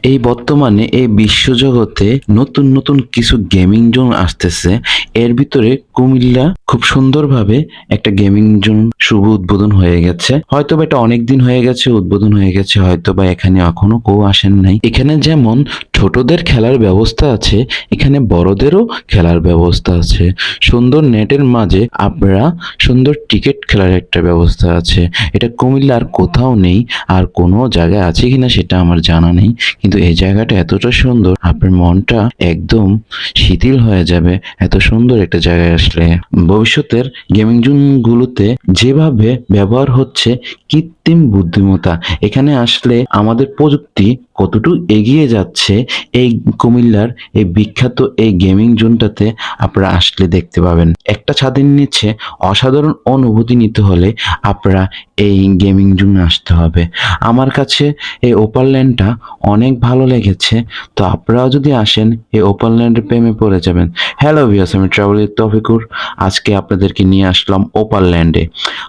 এই বর্তমানে এই বিশ্বজগতে নতুন নতুন কিছু গেমিং জোন আসতেছে। এর ভিতরে কুমিল্লা খুব সুন্দরভাবে একটা গেমিং জোন শুভ উদ্বোধন হয়ে গেছে। হয়তোবা এটা অনেক দিন হয়ে গেছে উদ্বোধন হয়ে গেছে, হয়তোবা এখানে এখনো কেউ আসেন নাই। এখানে যেমন ছোটদের খেলার ব্যবস্থা আছে, এখানে বড়দেরও খেলার ব্যবস্থা আছে। সুন্দর নেটের মাঝে আপনারা সুন্দর টিকিট খেলার একটা ব্যবস্থা আছে। এটা কুমিল্লার কোথাও নেই, আর কোনো জায়গায় আছে কিনা সেটা আমার জানা নেই, কিন্তু এই জায়গাটা এতটা সুন্দর আপনার মনটা একদম শিথিল হয়ে যাবে এত সুন্দর একটা জায়গায় আসলে। ভবিষ্যতের গেমিং জোন গুলোতে যেভাবে ব্যবহার হচ্ছে কৃত্রিম বুদ্ধিমত্তা, এখানে আসলে আমাদের প্রযুক্তি কতটুকু এগিয়ে যাচ্ছে এই কুমিল্লার এই বিখ্যাত এই গেমিং জোনটাতে আপনারা আসলে দেখতে পাবেন। একটা ছাদের নিচে অসাধারণ অনুভূতি নিতে হলে আপনারা এই গেমিং জোনে আসতে হবে। আমার কাছে এই ওপারল্যান্ডটা অনেক ভালো লেগেছে, তো আপনারাও যদি আসেন এই ওপারল্যান্ডের প্রেমে পড়ে যাবেন। হ্যালো ভিউয়ার্স, আমি ট্রাভেল উইথ তৌফিকুর। আজকে আপনাদেরকে নিয়ে আসলাম ওপারল্যান্ডে।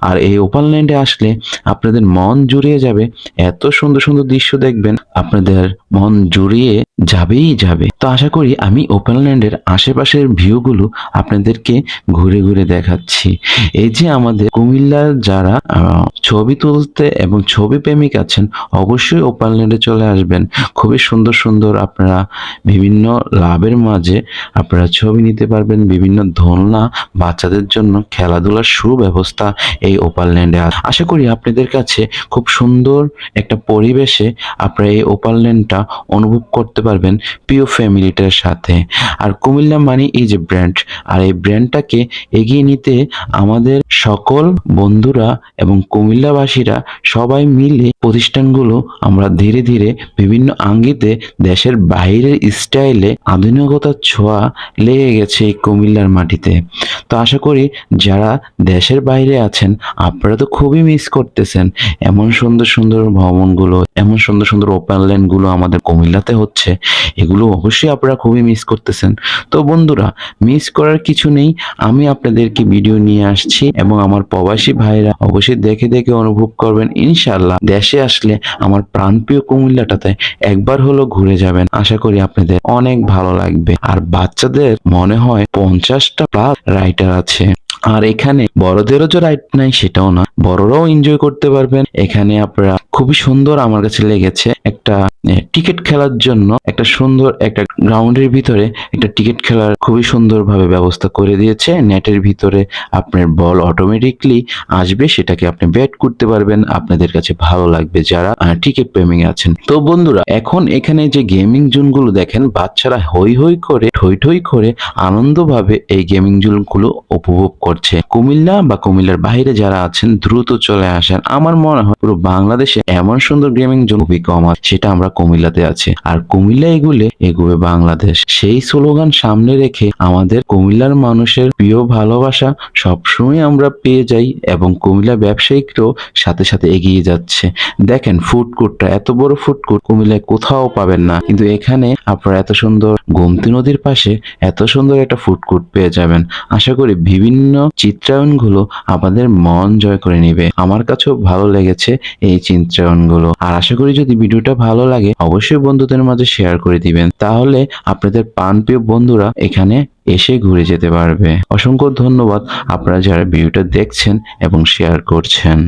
আর এই ওপারল্যান্ডে আসলে আপনাদের মন জুড়িয়ে যাবে, এত সুন্দর সুন্দর দৃশ্য দেখবেন আপনাদের মন জুড়িয়ে যাবেই যাবে। তো আশা করি আমি ওপেনল্যান্ডের আশেপাশের ভিউগুলো আপনাদেরকে ঘুরে ঘুরে দেখাচ্ছি। এই যে আমাদের কুমিল্লার যারা ছবি তুলতে এবং ছবি প্রেমিক আছেন, অবশ্যই ওপেনল্যান্ডে চলে আসবেন। খুবই সুন্দর সুন্দর আপনারা বিভিন্ন লাভের মাঝে আপনারা ছবি নিতে পারবেন। বিভিন্ন দোলনা, বাচ্চাদের জন্য খেলাধুলার সুব্যবস্থা এই ওপারল্যান্ডে আছে। আশা করি আপনাদের কাছে খুব সুন্দর একটা পরিবেশে আপনারা এই ওপারল্যান্ডটা অনুভব করতে পারবেন প্রিয় ফ্যামিলিটার সাথে। আর কুমিল্লা মানে এই যে ব্র্যান্ড, আর এই ব্র্যান্ডটাকে এগিয়ে নিতে আমাদের সকল বন্ধুরা এবং কুমিল্লাবাসীরা সবাই মিলে প্রতিষ্ঠানগুলো আমরা ধীরে ধীরে বিভিন্ন আঙ্গিতে দেশের বাইরের স্টাইলে আধুনিকতার ছোঁয়া লেগে গেছে এই কুমিল্লার মাটিতে। তো আশা করি যারা দেশের বাইরে আছেন আপনারা তো খুবই মিস করতেছেন এমন সুন্দর সুন্দর ভবনগুলো, এমন সুন্দর সুন্দর ওপেনল্যান্ড গুলো আমাদের কুমিল্লাতে হচ্ছে। এগুলো অবশ্যই আপনারা খুবই মিস করতেছেন। তো বন্ধুরা, মিস করার কিছু নেই, আমি আপনাদেরকে ভিডিও নিয়ে আসছি এবং আমার প্রবাসী ভাইরা অবশ্যই দেখে দেখে অনুভব করবেন। ইনশাআল্লাহ দেশে আসলে আমার প্রাণপ্রিয় কুমিল্লাটাতে একবার হলো ঘুরে যাবেন। আশা করি আপনাদের অনেক ভালো লাগবে। আর বাচ্চাদের মনে হয় 50টা প্লাস রাইটার আছে। আর এখানে বড়দেরও যে রাইট নাই সেটাও না, বড়রাও এনজয় করতে পারবেন। এখানে আপনারা খুবই সুন্দর আমার কাছে লেগেছে একটা টিকিট খেলার জন্য একটা সুন্দর একটা গ্রাউন্ডের ভিতরে একটা টিকিট খেলার খুবই সুন্দরভাবে ব্যবস্থা করে দিয়েছে। নেটের ভিতরে আপনার বল অটোমেটিকলি আসবে, সেটাকে আপনি ব্যাট করতে পারবেন। আপনাদের কাছে ভালো লাগবে যারা টিকিট প্রেমী আছেন। তো বন্ধুরা, এখন এখানে যে গেমিং জোন গুলো দেখেন, বাচ্চারা হই হই করে ঠই ঠই করে আনন্দভাবে এই গেমিং জোন গুলো উপভোগ করছে। কুমিল্লা বা কুমিল্লার বাইরে যারা আছেন দ্রুত চলে আসেন। আমার মনে হয় পুরো বাংলাদেশে এমন সুন্দর গেমিং জোন খুবই কম আছে, সেটা আমরা কুমিল্লাতে আছে। আর কুমিল্লা এগুবে বাংলাদেশ, সেই স্লোগান সামনে রেখে আমাদের কুমিল্লার মানুষের প্রিয় ভালোবাসা সবসময় আমরা পেয়ে যাই এবং কুমিল্লা ব্যবসায়িকরাও সাথে সাথে এগিয়ে যাচ্ছে। দেখেন ফুড কোর্টটা, এত বড় ফুড কোর্ট কুমিল্লায় কোথাও পাবেন না, কিন্তু এখানে আপনারা এত সুন্দর গোমতী নদীর পাশে এত সুন্দর একটা ফুড কোর্ট পেয়ে যাবেন। আশা করি বিভিন্ন চিত্রায়নগুলো আপনাদের মন জয় করে নেবে। আমার কাছেও ভালো লেগেছে এই চিত্রায়নগুলো। আর আশা করি যদি ভিডিওটা ভালো লাগে অবশ্যই বন্ধুদের মাঝে শেয়ার করে দিবেন, তাহলে আপনাদের প্রাণপ্রিয় বন্ধুরা এখানে এসে ঘুরে যেতে পারবে। অসংখ্য ধন্যবাদ আপনারা যারা ভিডিওটা দেখছেন এবং শেয়ার করছেন।